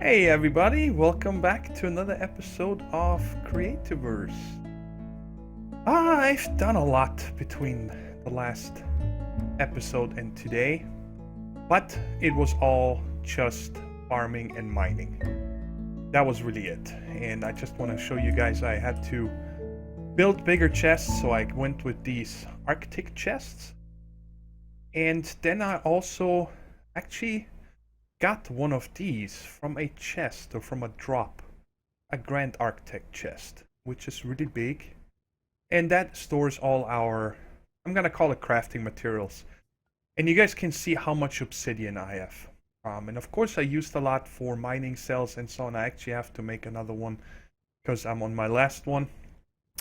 Hey everybody, welcome back to another episode of Creativerse. I've done a lot between the last episode and today, but it was all just farming and mining. That was really it, and I just want to show you guys I had to build bigger chests, so I went with these Arctic chests. And then I also actually got one of these from a chest or from a drop, a Grand Arctic chest, which is really big, and that stores all our, I'm gonna call it crafting materials. And you guys can see how much obsidian I have. And of course I used a lot for mining cells and so on. I actually have to make another one because I'm on my last one.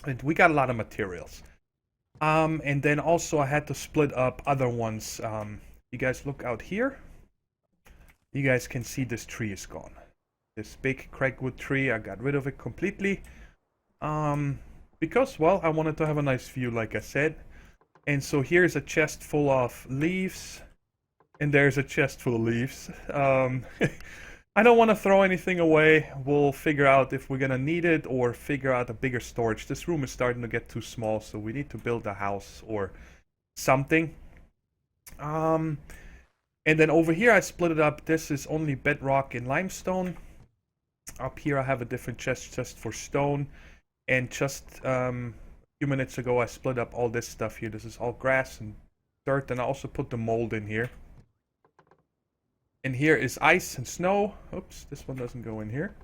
And we got a lot of materials. And then also I had to split up other ones. You guys look out here. You guys can see this tree is gone. This big cragwood tree, I got rid of it completely. Because, well, I wanted to have a nice view, like I said. And so here's a chest full of leaves. And there's a chest full of leaves. I don't want to throw anything away. We'll figure out if we're going to need it or figure out a bigger storage. This room is starting to get too small, so we need to build a house or something. And then over here I split it up. This is only bedrock and limestone. Up here I have a different chest just for stone. And just a few minutes ago I split up all this stuff here. This is all grass and dirt, and I also put the mold in here. And here is ice and snow. Oops, this one doesn't go in here.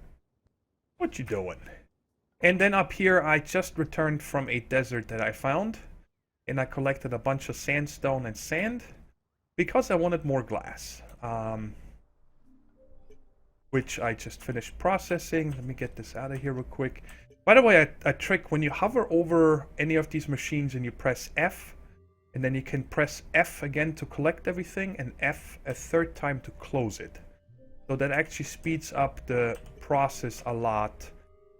What you doing? And then up here I just returned from a desert that I found. And I collected a bunch of sandstone and sand, because I wanted more glass, which I just finished processing. Let me get this out of here real quick. By the way, a trick, when you hover over any of these machines and you press F, and then you can press F again to collect everything, and F a third time to close it. So that actually speeds up the process a lot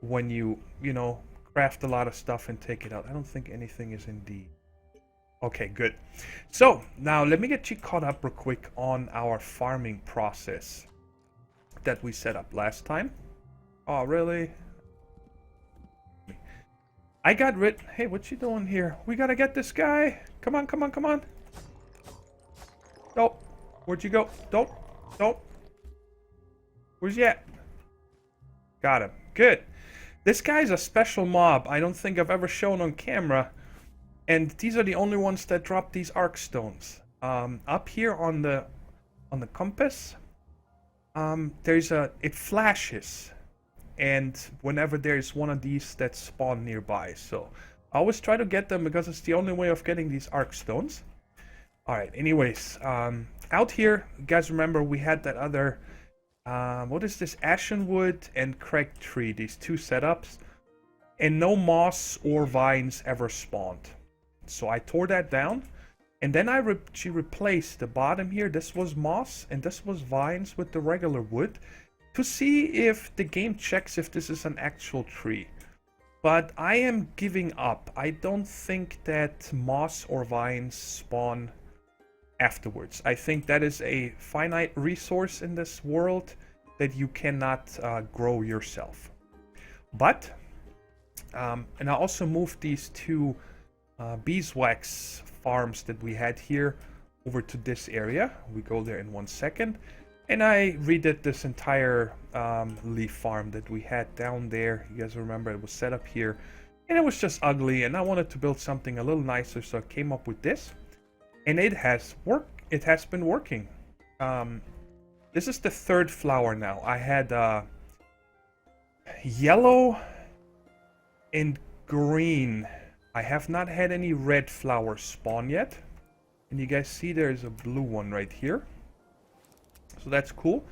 when you craft a lot of stuff and take it out. I don't think anything is in D. Okay, good. So now let me get you caught up real quick on our farming process that we set up last time. Oh, really? I got rid... Hey, what you doing here? We gotta get this guy. Come on, come on, come on. Nope. Where'd you go? Don't. Where's he at? Got him. Good. This guy's a special mob I don't think I've ever shown on camera. And these are the only ones that drop these arc stones. Up here on the compass, it flashes, and whenever there's one of these that spawn nearby. So I always try to get them because it's the only way of getting these arc stones. All right. Anyways, out here, you guys remember we had that other, what is this? Ashen wood and crag tree. These two setups, and no moss or vines ever spawned. So I tore that down, and then she replaced the bottom here. This was moss, and this was vines with the regular wood, to see if the game checks if this is an actual tree. But I am giving up. I don't think that moss or vines spawn afterwards. I think that is a finite resource in this world that you cannot grow yourself. But, and I also moved these two beeswax farms that we had here over to this area. We go there in 1 second. And I redid this entire leaf farm that we had down there. You guys remember it was set up here, and it was just ugly, and I wanted to build something a little nicer, so I came up with this, and it has been working. This is the third flower now. I had yellow and green. I have not had any red flowers spawn yet. And you guys see there's a blue one right here. So that's cool.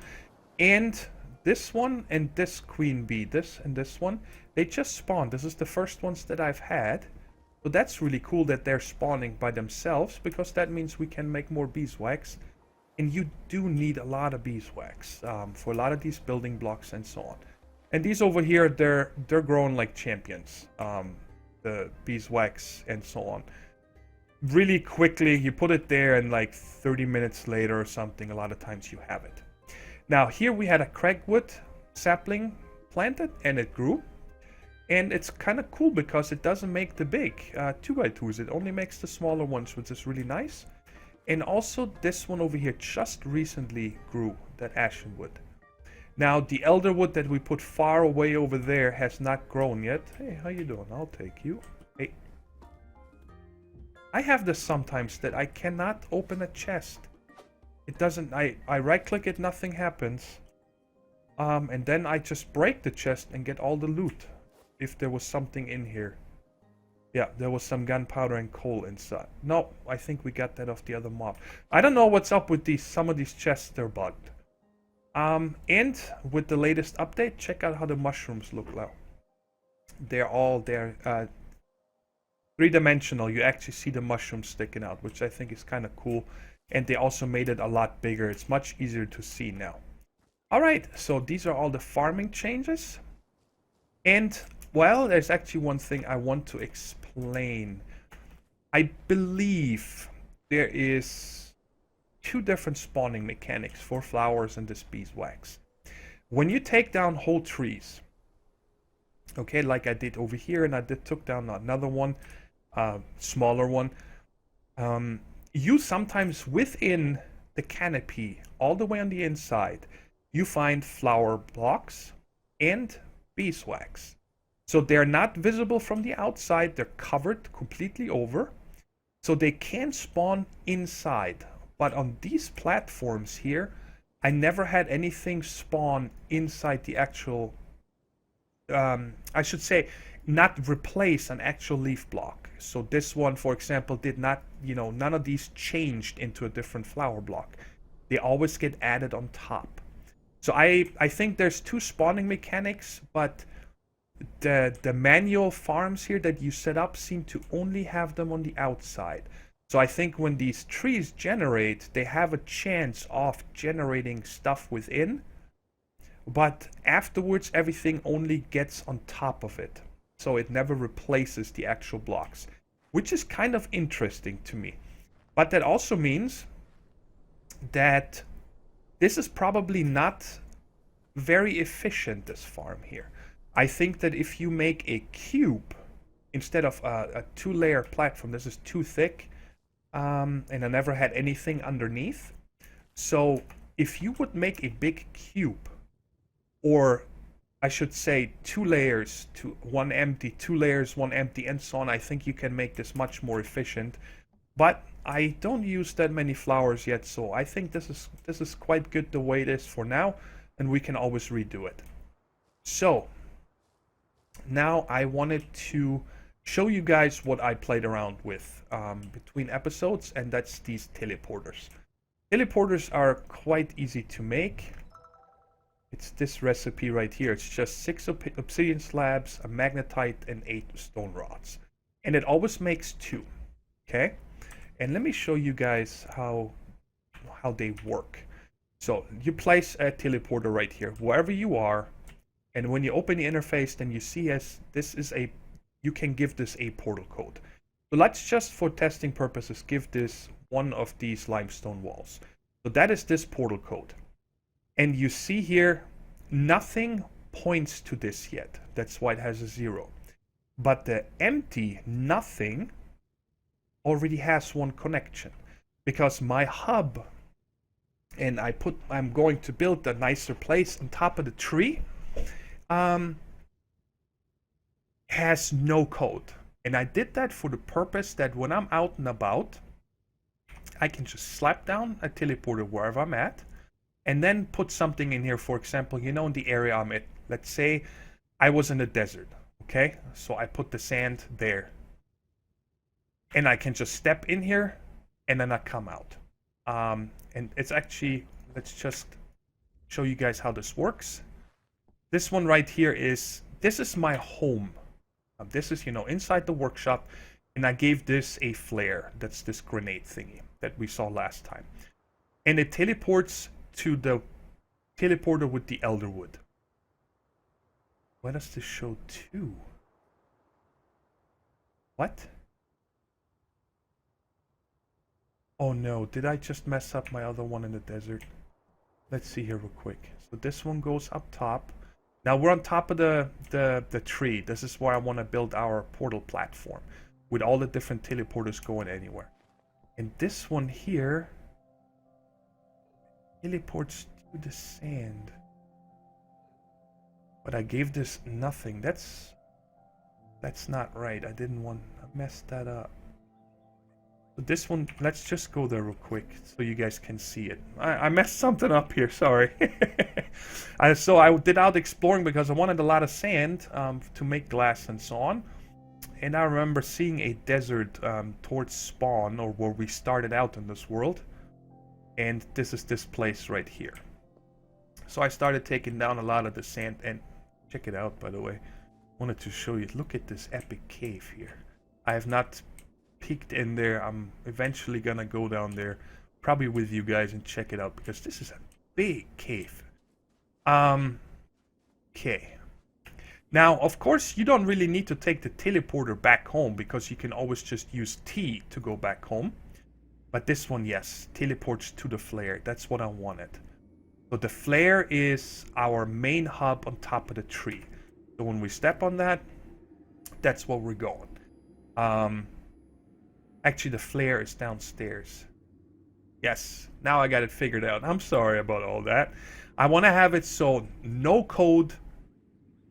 And this one and this queen bee, this and this one, they just spawned. This is the first ones that I've had. So that's really cool that they're spawning by themselves, because that means we can make more beeswax. And you do need a lot of beeswax for a lot of these building blocks and so on. And these over here, they're growing like champions. The beeswax and so on. Really quickly, you put it there, and like 30 minutes later or something, a lot of times you have it. Now here we had a cragwood sapling planted and it grew. And it's kind of cool because it doesn't make the big 2x2s. It only makes the smaller ones, which is really nice. And also this one over here just recently grew, that ashen wood. Now the elder wood that we put far away over there has not grown yet. Hey, how you doing? I'll take you. Hey. I have this sometimes that I cannot open a chest. It doesn't, I right click it, nothing happens. And then I just break the chest and get all the loot. If there was something in here. Yeah, there was some gunpowder and coal inside. No, I think we got that off the other mob. I don't know what's up with these. Some of these chests, they're bugged. And with the latest update, check out how the mushrooms look now. They're three-dimensional. You actually see the mushrooms sticking out, which I think is kind of cool. And they also made it a lot bigger. It's much easier to see now. Alright, so these are all the farming changes. And well, there's actually one thing I want to explain. I believe there is 2 different spawning mechanics for flowers and this beeswax. When you take down whole trees, okay, like I did over here, and I took down another one, smaller one, you sometimes within the canopy, all the way on the inside, you find flower blocks and beeswax. So they're not visible from the outside, they're covered completely over. So they can spawn inside. But on these platforms here, I never had anything spawn inside the actual, I should say, not replace an actual leaf block. So this one, for example, did not, none of these changed into a different flower block. They always get added on top. So I think there's 2 spawning mechanics, but the manual farms here that you set up seem to only have them on the outside. So I think when these trees generate, they have a chance of generating stuff within, but afterwards everything only gets on top of it. So it never replaces the actual blocks, which is kind of interesting to me. But that also means that this is probably not very efficient, this farm here. I think that if you make a cube instead of a 2-layer platform, this is too thick, and I never had anything underneath. So if you would make a big cube, or I should say 2 layers, 1 empty, 2 layers, 1 empty, and so on, I think you can make this much more efficient. But I don't use that many flowers yet, so I think this is quite good the way it is for now, and we can always redo it. So now I wanted to show you guys what I played around with between episodes, and that's these teleporters. Teleporters are quite easy to make. It's this recipe right here. It's just 6 obsidian slabs, a magnetite, and 8 stone rods. And it always makes 2. Okay? And let me show you guys how they work. So you place a teleporter right here, wherever you are. And when you open the interface, then you see you can give this a portal code. So let's just, for testing purposes, give this one of these limestone walls. So that is this portal code. And you see here, nothing points to this yet. That's why it has a 0. But the empty nothing already has one connection. Because my hub, and I'm going to build a nicer place on top of the tree, has no code. And I did that for the purpose that when I'm out and about, I can just slap down a teleporter wherever I'm at, and then put something in here. For example, in the area I'm at. Let's say I was in the desert, okay? So I put the sand there. And I can just step in here, and then I come out. And it's actually, let's just show you guys how this works. This one right here this is my home. This is, inside the workshop, and I gave this a flare. That's this grenade thingy that we saw last time. And it teleports to the teleporter with the elder wood. Why does this show 2? What? Oh no, did I just mess up my other one in the desert? Let's see here real quick. So this one goes up top. Now we're on top of the tree. This is where I want to build our portal platform with all the different teleporters going anywhere. And this one here teleports to the sand. But I gave this nothing. That's not right. I messed that up. So this one, let's just go there real quick so you guys can see it. I messed something up here, sorry. So I did out exploring because I wanted a lot of sand to make glass and so on. And I remember seeing a desert towards spawn, or where we started out in this world. And this is this place right here. So I started taking down a lot of the sand, and check it out, by the way. Wanted to show you, look at this epic cave here. I have not peeked in there. I'm eventually gonna go down there, probably with you guys, and check it out, because this is a big cave. Okay. Now, of course, you don't really need to take the teleporter back home, because you can always just use T to go back home. But this one, yes, teleports to the flare. That's what I wanted. So the flare is our main hub on top of the tree. So when we step on that, that's where we're going. Actually, the flare is downstairs. Yes, now I got it figured out. I'm sorry about all that. I want to have it so no code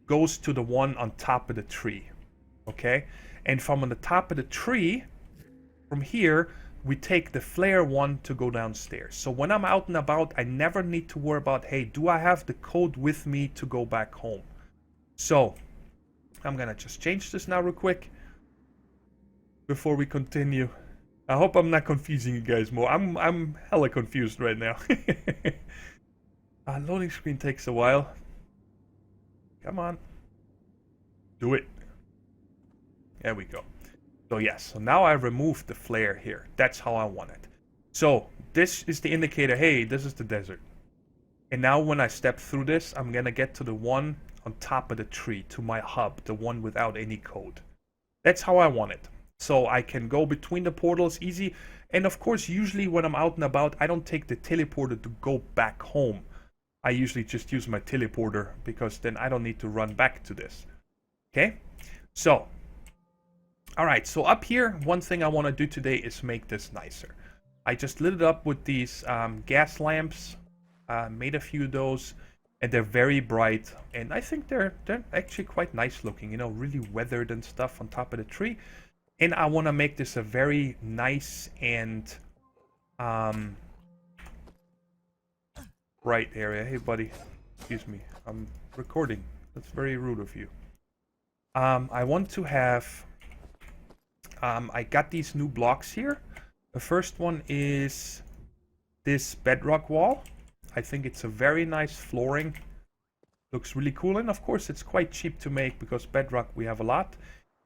goes to the one on top of the tree. Okay? And from on the top of the tree, from here, we take the flare one to go downstairs. So when I'm out and about, I never need to worry about, hey, do I have the code with me to go back home? So I'm gonna just change this now real quick before we continue. I hope I'm not confusing you guys more. I'm hella confused right now. Loading screen takes a while. Come on. Do it. There we go. So yes, so now I removed the flare here. That's how I want it. So this is the indicator, hey, this is the desert. And now when I step through this, I'm gonna get to the one on top of the tree, to my hub, the one without any code. That's how I want it. So I can go between the portals easy. And of course, usually when I'm out and about, I don't take the teleporter to go back home. I usually just use my teleporter, because then I don't need to run back to this. Okay? So, alright, so up here, one thing I want to do today is make this nicer. I just lit it up with these gas lamps, made a few of those, and they're very bright, and I think they're actually quite nice looking, you know, really weathered and stuff on top of the tree. And I want to make this a very nice and bright area. Hey buddy, excuse me, I'm recording. That's very rude of you. I want to have I got these new blocks here. The first one is this bedrock wall. I think it's a very nice flooring. Looks really cool, and of course it's quite cheap to make because bedrock we have a lot.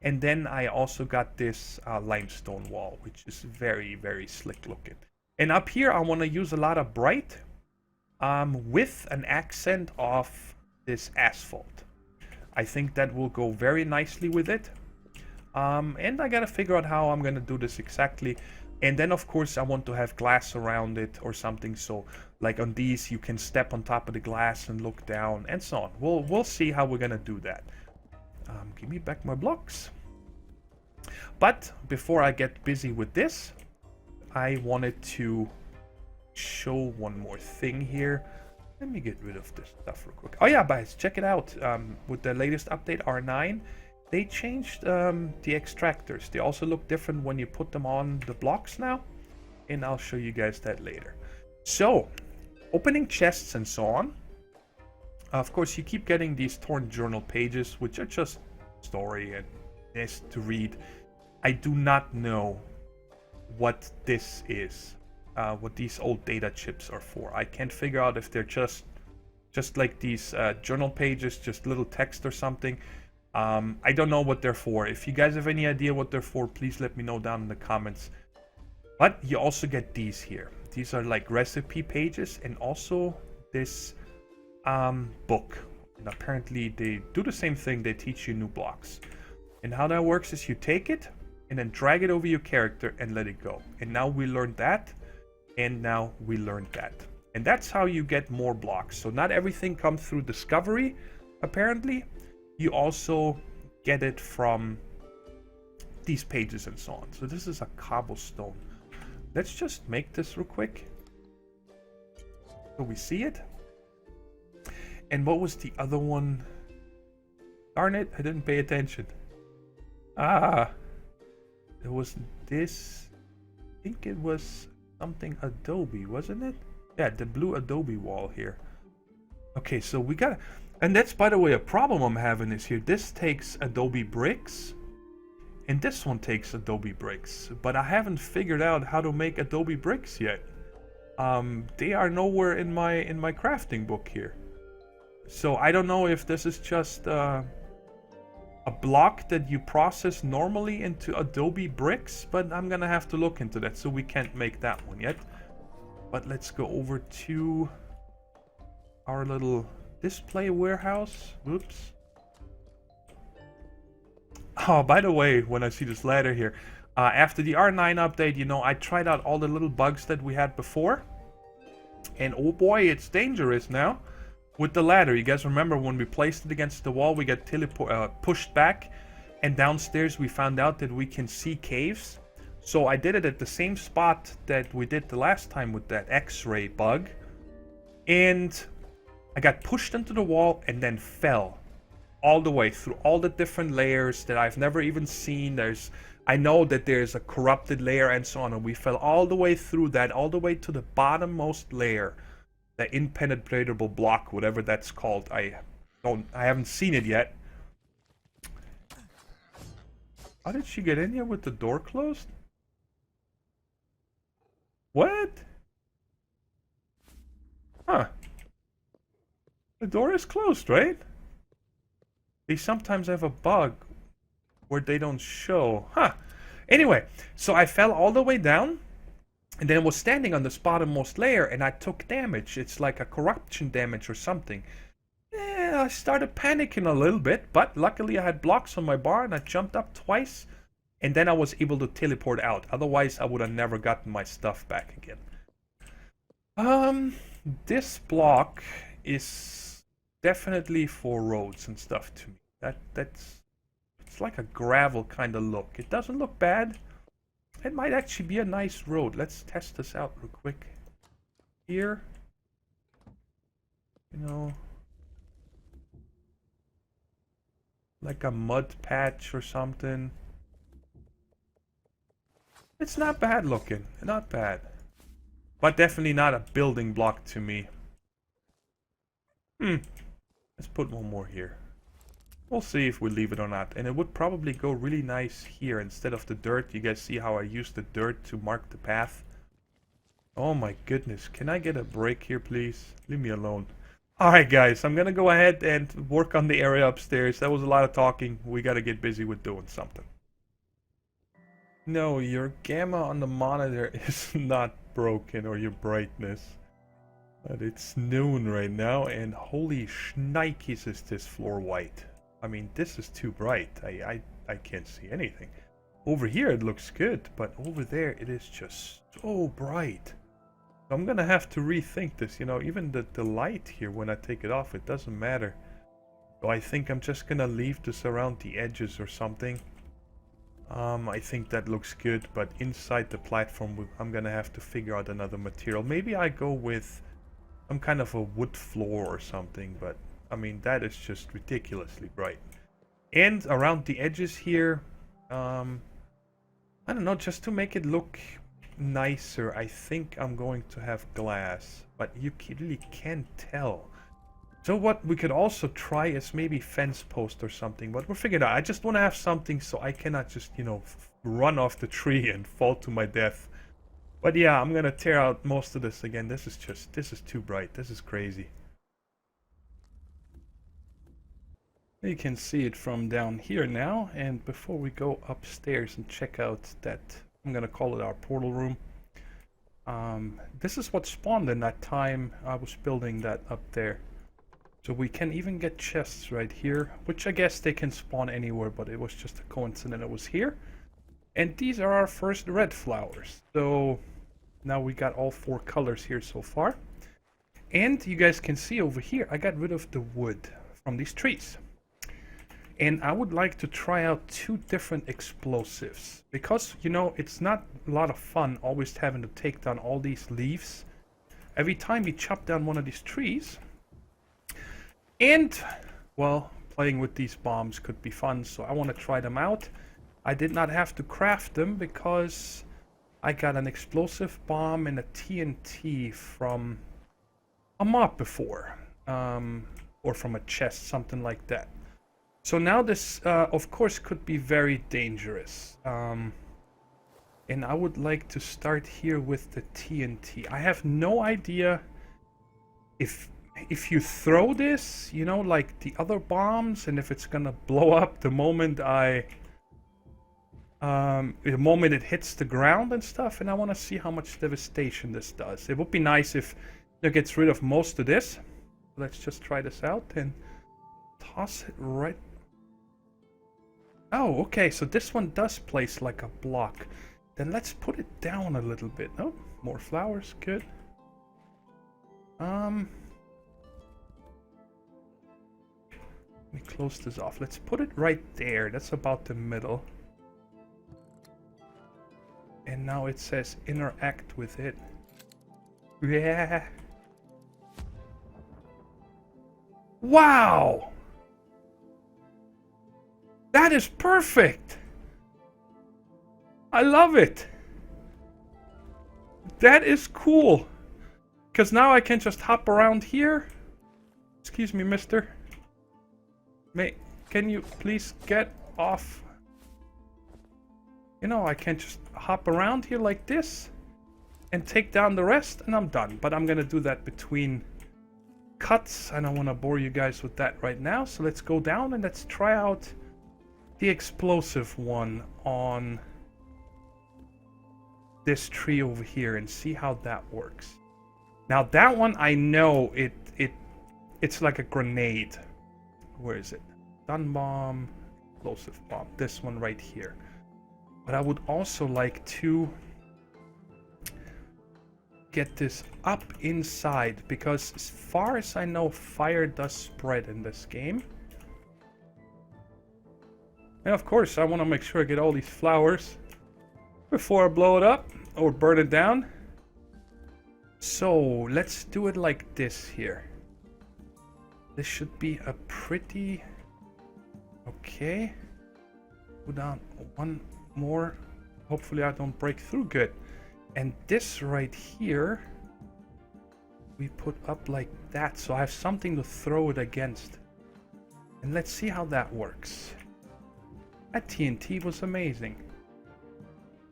And then I also got this limestone wall, which is very, very slick looking. And up here I want to use a lot of bright with an accent of this asphalt. I think that will go very nicely with it. And I gotta figure out how I'm gonna do this exactly. And then of course I want to have glass around it or something, so like on these you can step on top of the glass and look down and so on. We'll see how we're gonna do that. Give me back my blocks. But before I get busy with this, I wanted to show one more thing here. Let me get rid of this stuff real quick. Oh yeah, guys, check it out. With the latest update R9, they changed the extractors. They also look different when you put them on the blocks now, and I'll show you guys that later. So, opening chests and so on. Of course, you keep getting these torn journal pages, which are just story and this to read. I do not know what this is, what these old data chips are for. I can't figure out if they're just like these journal pages, just little text or something. I don't know what they're for. If you guys have any idea what they're for, please let me know down in the comments. But you also get these here. These are like recipe pages, and also this book. And apparently they do the same thing. They teach you new blocks. And how that works is you take it and then drag it over your character and let it go. And now we learned that, and now we learned that. And that's how you get more blocks. So not everything comes through discovery. apparently. You also get it from these pages and so on. So this is a cobblestone. Let's just make this real quick so we see it. And what was the other one? Darn it, I didn't pay attention. Ah, it was this. I think it was something Adobe, wasn't it? Yeah, the blue Adobe wall here. Okay, so we got, and that's, by the way, a problem I'm having is here. This takes Adobe bricks, and this one takes Adobe bricks, but I haven't figured out how to make Adobe bricks yet. They are nowhere in my crafting book here. So I don't know if this is just a block that you process normally into Adobe bricks, but I'm gonna have to look into that, so we can't make that one yet. But let's go over to our little display warehouse. Whoops. Oh, by the way, when I see this ladder here, after the R9 update, you know, I tried out all the little bugs that we had before. And oh boy, it's dangerous now. With the ladder, you guys remember when we placed it against the wall, we got pushed back. And downstairs, we found out that we can see caves. So I did it at the same spot that we did the last time with that X-ray bug. And I got pushed into the wall and then fell all the way through all the different layers that I've never even seen. I know that there's a corrupted layer and so on, and we fell all the way through that, all the way to the bottommost layer, the impenetrable block, whatever that's called. I haven't seen it yet. How did she get in here with the door closed? What? Huh. The door is closed, right? They sometimes have a bug where they don't show. Huh. Anyway, so I fell all the way down and then was standing on this bottommost layer and I took damage. It's like a corruption damage or something. Yeah, I started panicking a little bit, but luckily I had blocks on my bar and I jumped up twice and then I was able to teleport out. Otherwise, I would have never gotten my stuff back again. This block is definitely for roads and stuff to me. It's like a gravel kind of look. It doesn't look bad. It might actually be a nice road. Let's test this out real quick. Here, you know, like a mud patch or something. It's not bad looking, not bad, but definitely not a building block to me. Let's put one more here. We'll see if we leave it or not. And it would probably go really nice here instead of the dirt. You guys see how I used the dirt to mark the path? Oh my goodness. Can I get a break here, please? Leave me alone. Alright guys, I'm gonna go ahead and work on the area upstairs. That was a lot of talking. We gotta get busy with doing something. No, your gamma on the monitor is not broken, or your brightness. But it's noon right now, and holy shnikes is this floor white. I mean, this is too bright. I can't see anything. Over here it looks good, but over there it is just so bright. So I'm gonna have to rethink this, you know, even the light here, when I take it off, it doesn't matter. So I think I'm just gonna leave this around the edges or something. I think that looks good, but inside the platform I'm gonna have to figure out another material. Maybe I go with some kind of a wood floor or something, but I mean, that is just ridiculously bright. And around the edges here, I don't know, just to make it look nicer, I think I'm going to have glass, but you really can't tell. So what we could also try is maybe fence post or something, but we'll figure it out. I just want to have something so I cannot just, you know, run off the tree and fall to my death. But yeah, I'm gonna tear out most of this again. This is too bright. This is crazy. You can see it from down here now, and before we go upstairs and check out that, I'm gonna call it our portal room. This is what spawned in that time I was building that up there. So we can even get chests right here, which I guess they can spawn anywhere, but it was just a coincidence it was here. And these are our first red flowers. So now we got all 4 colors here so far. And you guys can see over here, I got rid of the wood from these trees. And I would like to try out 2 different explosives. Because, you know, it's not a lot of fun always having to take down all these leaves every time you chop down one of these trees. And, well, playing with these bombs could be fun, so I want to try them out. I did not have to craft them because I got an explosive bomb and a TNT from a mob before. Or from a chest, something like that. So now this, of course, could be very dangerous. And I would like to start here with the TNT. I have no idea if you throw this, you know, like the other bombs, and if it's gonna blow up the moment the moment it hits the ground and stuff. And I want to see how much devastation this does. It would be nice if it gets rid of most of this. Let's just try this out and toss it right. Oh, okay, so this one does place like a block. Then let's put it down a little bit. Oh, more flowers, good. Let me close this off. Let's put it right there. That's about the middle. And now it says interact with it. Yeah. Wow! That is perfect! I love it! That is cool! Because now I can just hop around here. Excuse me, mister. Can you please get off? You know, I can just hop around here like this and take down the rest, and I'm done. But I'm gonna do that between cuts. I don't want to bore you guys with that right now, so let's go down and let's try out the explosive one on this tree over here and see how that works. Now that one, I know it's like a grenade. Where is it? Stun bomb, explosive bomb. This one right here. But I would also like to get this up inside, because as far as I know, fire does spread in this game. And of course, I want to make sure I get all these flowers before I blow it up or burn it down. So let's do it like this here. This should be a pretty... Okay. Put down one more. Hopefully I don't break through good. And this right here, we put up like that, so I have something to throw it against. And let's see how that works. That TNT was amazing.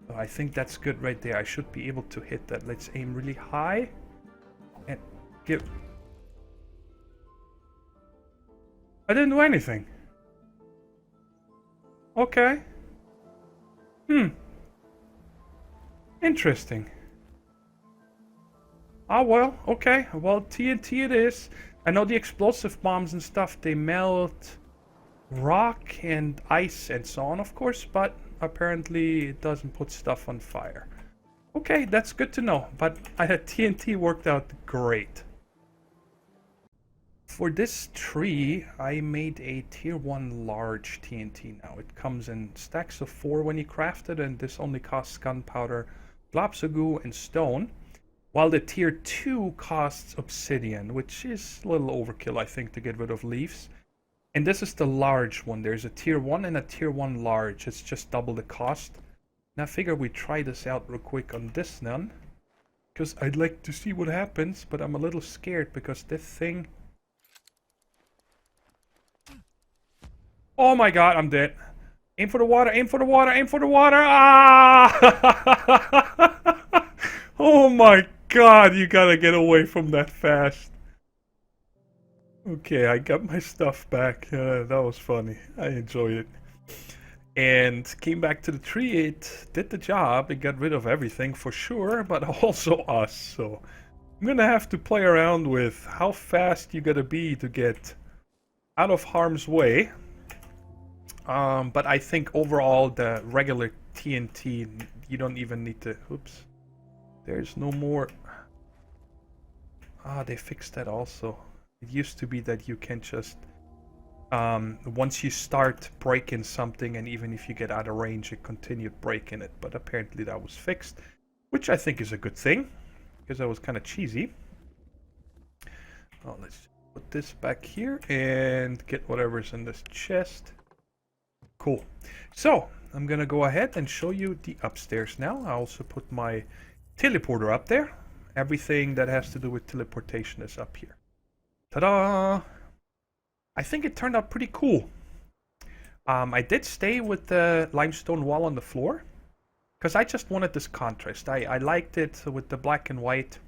So I think that's good right there. I should be able to hit that. Let's aim really high. And give... I didn't do anything. Okay. Interesting. Ah, well, okay. Well, TNT it is. I know the explosive bombs and stuff, they melt rock and ice and so on, of course, but apparently it doesn't put stuff on fire. Okay, that's good to know, but I had TNT worked out great. For this tree, I made a tier 1 large TNT now. It comes in stacks of 4 when you craft it, and this only costs gunpowder, globs of goo, and stone. While the tier 2 costs obsidian, which is a little overkill, I think, to get rid of leaves. And this is the large one. There's a tier 1 and a tier 1 large. It's just double the cost. And I figure we try this out real quick on this none, because I'd like to see what happens, but I'm a little scared because this thing... Oh my god, I'm dead. Aim for the water, aim for the water, aim for the water. Ah! Oh my god, you gotta get away from that fast. Okay, I got my stuff back. That was funny. I enjoyed it. And came back to the tree. It did the job. It got rid of everything for sure, but also us. So I'm gonna have to play around with how fast you gotta be to get out of harm's way. But I think overall the regular TNT, you don't even need to... Oops. There's no more... Ah, they fixed that also. It used to be that you can just Once you start breaking something, and even if you get out of range, it continued breaking it. But apparently that was fixed, which I think is a good thing, because that was kind of cheesy. Oh, let's put this back here and get whatever's in this chest. Cool. So, I'm gonna go ahead and show you the upstairs now. I also put my teleporter up there. Everything that has to do with teleportation is up here. Ta-da! I think it turned out pretty cool. I did stay with the limestone wall on the floor, because I just wanted this contrast. I liked it with the black and white.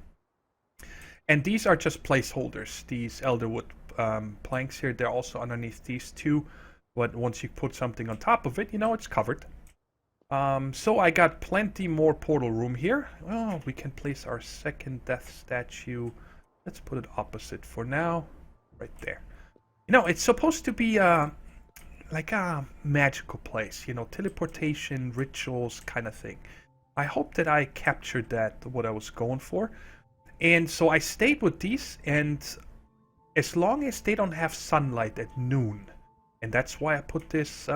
And these are just placeholders, these elderwood planks here. They're also underneath these two. But once you put something on top of it, you know, it's covered. So I got plenty more portal room here. Oh, we can place our second death statue. Let's put it opposite for now. Right there. You know, it's supposed to be like a magical place. You know, teleportation, rituals kind of thing. I hope that I captured that, what I was going for. And so I stayed with these, and as long as they don't have sunlight at noon, and that's why I put this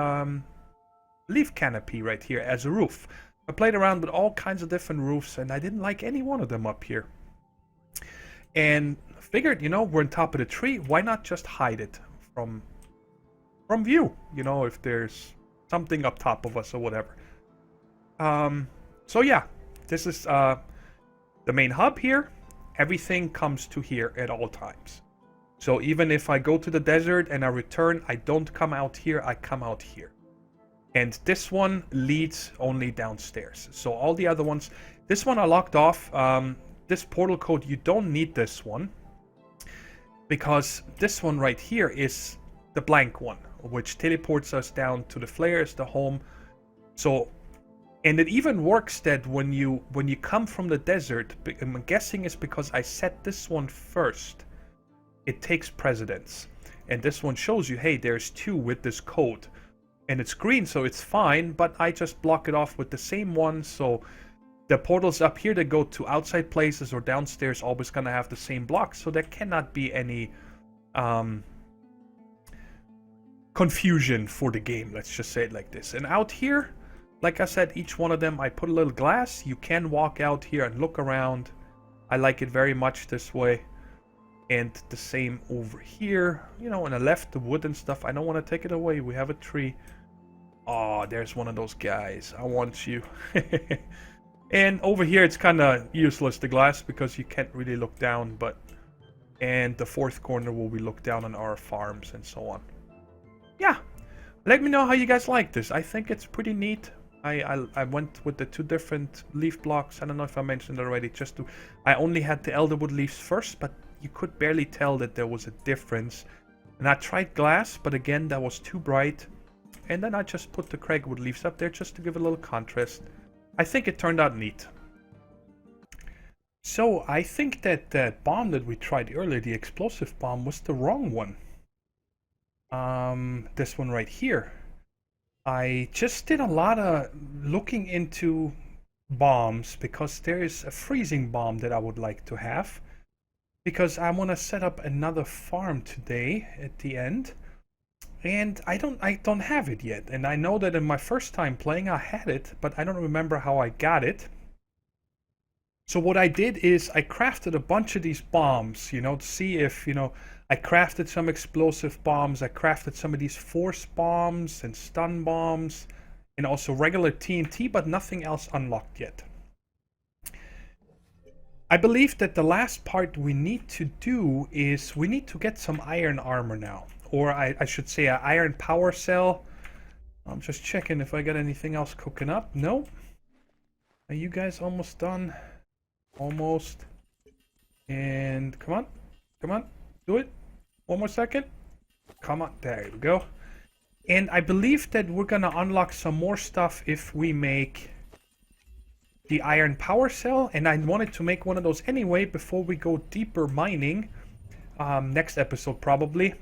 leaf canopy right here as a roof. I played around with all kinds of different roofs, and I didn't like any one of them up here. And figured, you know, we're on top of the tree, why not just hide it from view? You know, if there's something up top of us or whatever. So yeah, this is the main hub here. Everything comes to here at all times. So even if I go to the desert and I return, I don't come out here, I come out here. And this one leads only downstairs. So all the other ones, this one I locked off. This portal code, you don't need this one, because this one right here is the blank one, which teleports us down to the flares, the home. So, and it even works that when you come from the desert, I'm guessing it's because I set this one first. It takes precedence, and this one shows you, hey, there's two with this code, and it's green, so it's fine, but I just block it off with the same one. So the portals up here that go to outside places or downstairs always gonna have the same block, so there cannot be any confusion for the game, let's just say it like this. And out here, like I said, each one of them I put a little glass. You can walk out here and look around. I like it very much this way. And the same over here, you know, on the left, the wood and stuff. I don't want to take it away. We have a tree. Oh, there's one of those guys. I want you. And over here, it's kind of useless, the glass, because you can't really look down. But and the fourth corner will be look down on our farms and so on. Yeah, let me know how you guys like this. I think it's pretty neat. I went with the two different leaf blocks. I don't know if I mentioned it already. I only had the elderwood leaves first, but you could barely tell that there was a difference. And I tried glass, but again, that was too bright. And then I just put the cragwood leaves up there just to give a little contrast. I think it turned out neat. So I think that that bomb that we tried earlier, the explosive bomb, was the wrong one. This one right here. I just did a lot of looking into bombs because there is a freezing bomb that I would like to have. Because I want to set up another farm today at the end, and I don't have it yet. And I know that in my first time playing I had it, but I don't remember how I got it. So what I did is I crafted a bunch of these bombs, you know, to see if, you know, I crafted some explosive bombs. I crafted some of these force bombs and stun bombs, and also regular TNT, but nothing else unlocked yet. I believe that the last part we need to do is we need to get some iron armor now. Or I should say an iron power cell. I'm just checking if I got anything else cooking up. No. Are you guys almost done? Almost. And come on. Come on. Do it. One more second. Come on. There you go. And I believe that we're going to unlock some more stuff if we make the iron power cell, and I wanted to make one of those anyway before we go deeper mining, next episode probably,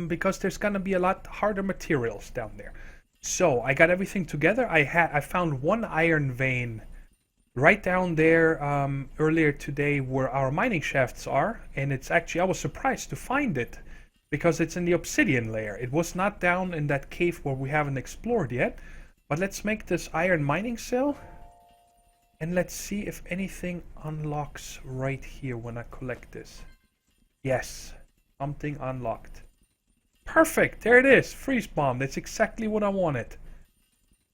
because there's gonna be a lot harder materials down there. So I got everything together. I found one iron vein right down there earlier today where our mining shafts are, and it's actually, I was surprised to find it because it's in the obsidian layer. It was not down in that cave where we haven't explored yet. But let's make this iron mining cell. And let's see if anything unlocks right here when I collect this. Yes, something unlocked. Perfect, there it is. Freeze bomb, that's exactly what I wanted.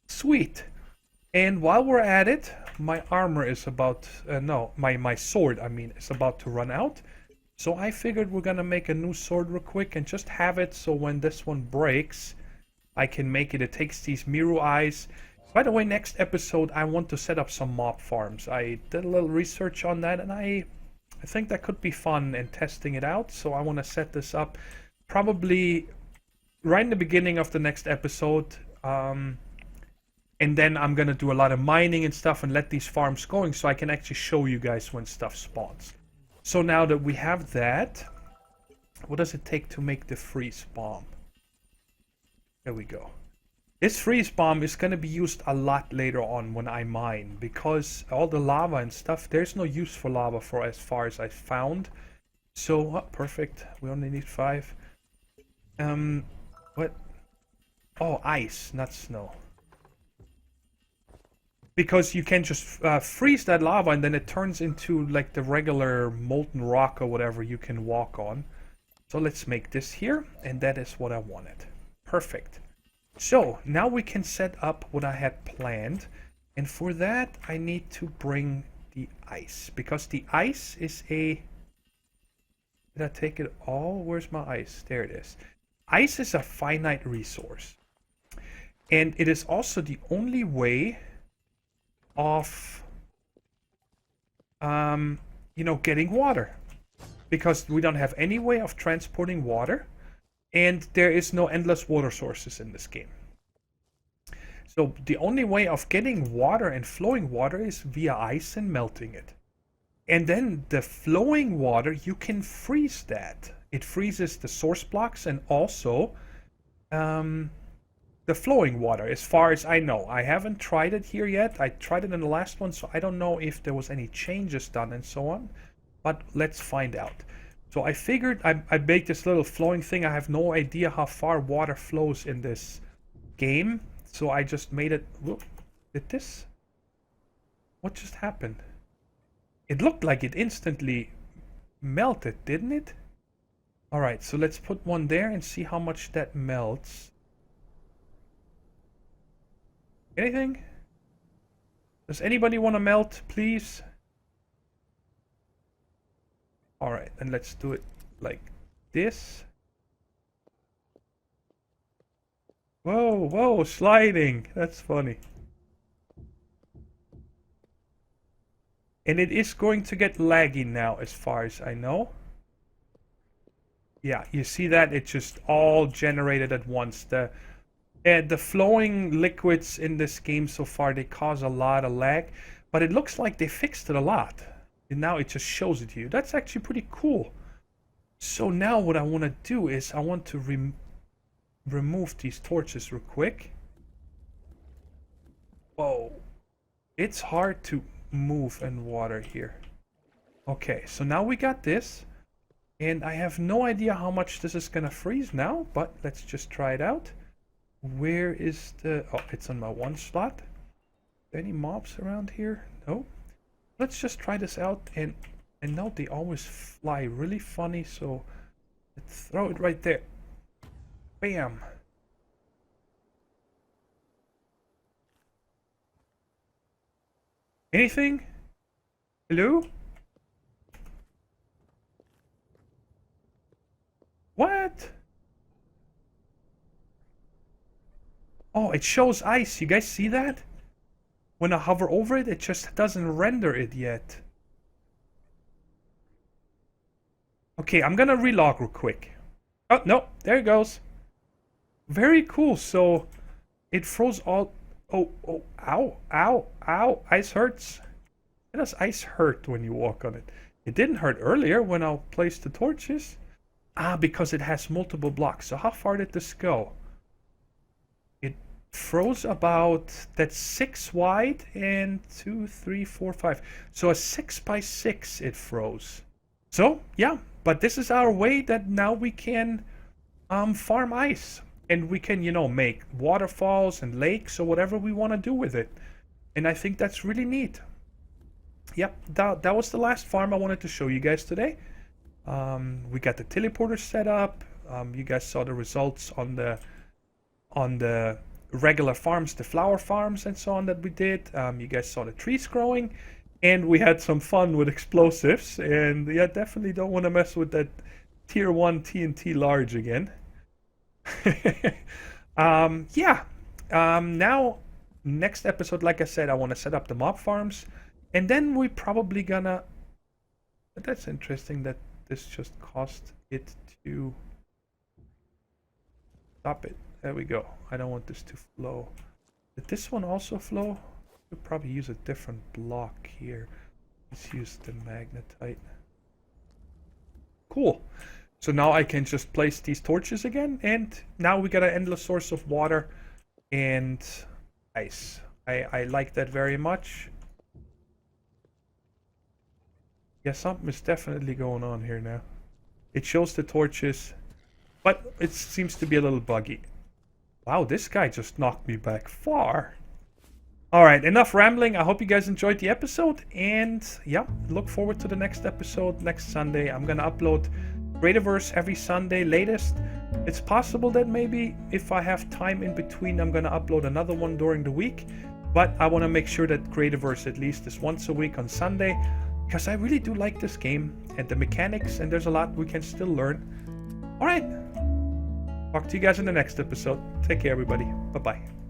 Sweet. And while we're at it, my armor is about, my sword, I mean, is about to run out. So I figured we're gonna make a new sword real quick and just have it so when this one breaks, I can make it. It takes these Miru eyes. By the way, next episode I want to set up some mob farms. I did a little research on that and I think that could be fun and testing it out. So I want to set this up probably right in the beginning of the next episode. And then I'm going to do a lot of mining and stuff and let these farms going so I can actually show you guys when stuff spawns. So now that we have that, what does it take to make the freeze bomb? There we go. This freeze bomb is going to be used a lot later on when I mine, because all the lava and stuff, there's no use for lava for as far as I found. So, perfect. We only need 5. What? Oh, ice, not snow. Because you can just freeze that lava and then it turns into like the regular molten rock or whatever you can walk on. So let's make this here, and that is what I wanted. Perfect. So, now we can set up what I had planned. And for that, I need to bring the ice. Because the ice is a... Did I take it all? Where's my ice? There it is. Ice is a finite resource. And it is also the only way of, getting water. Because we don't have any way of transporting water. And there is no endless water sources in this game. So the only way of getting water and flowing water is via ice and melting it. And then the flowing water, you can freeze that. It freezes the source blocks and also the flowing water, as far as I know. I haven't tried it here yet. I tried it in the last one, so I don't know if there was any changes done and so on. But let's find out. So I figured I baked this little flowing thing. I have no idea how far water flows in this game. So I just made it... Whoop, did this? What just happened? It looked like it instantly melted, didn't it? Alright, so let's put one there and see how much that melts. Anything? Does anybody want to melt, please? Alright, and let's do it like this. Whoa, whoa, sliding. That's funny. And it is going to get laggy now, as far as I know. Yeah, you see that? It just all generated at once. The flowing liquids in this game so far, they cause a lot of lag. But it looks like they fixed it a lot. And now it just shows it to you. That's actually pretty cool. So now what I want to do is I want to remove these torches real quick. Whoa. It's hard to move in water here. Okay, so now we got this. And I have no idea how much this is going to freeze now. But let's just try it out. Where is the... Oh, it's on my 1 slot. Any mobs around here? No. Let's just try this out, and now they always fly really funny, so let's throw it right there. Bam! Anything? Hello? What? Oh, it shows ice. You guys see that? When I hover over it, it just doesn't render it yet. Okay, I'm gonna relog real quick. Oh, no, there it goes. Very cool, so it froze all... Oh, oh, ow, ow, ow, ice hurts. Why does ice hurt when you walk on it? It didn't hurt earlier when I placed the torches. Ah, because it has multiple blocks. So how far did this go? Froze about, that's 6 wide and 2, 3, 4, 5. So a 6 by 6 it froze. So yeah, but this is our way that now we can farm ice. And we can, you know, make waterfalls and lakes or whatever we want to do with it. And I think that's really neat. Yep, that was the last farm I wanted to show you guys today. We got the teleporter set up. You guys saw the results on the regular farms, the flower farms and so on that we did. You guys saw the trees growing. And we had some fun with explosives. And yeah, definitely don't want to mess with that tier 1 TNT large again. Yeah. Now, next episode, like I said, I want to set up the mob farms. And then we probably gonna... But that's interesting that this just caused it to... Stop it. There we go. I don't want this to flow. Did this one also flow? We'll probably use a different block here. Let's use the magnetite. Cool. So now I can just place these torches again, and now we got an endless source of water and ice. I like that very much. Yeah, something is definitely going on here now. It shows the torches, but it seems to be a little buggy. Wow, this guy just knocked me back far. Alright, enough rambling. I hope you guys enjoyed the episode, and yeah, look forward to the next episode next Sunday. I'm gonna upload Creativerse every Sunday latest. It's possible that maybe if I have time in between, I'm gonna upload another one during the week, but I want to make sure that Creativerse at least is once a week on Sunday, because I really do like this game and the mechanics, and there's a lot we can still learn. Alright, talk to you guys in the next episode. Take care, everybody. Bye-bye.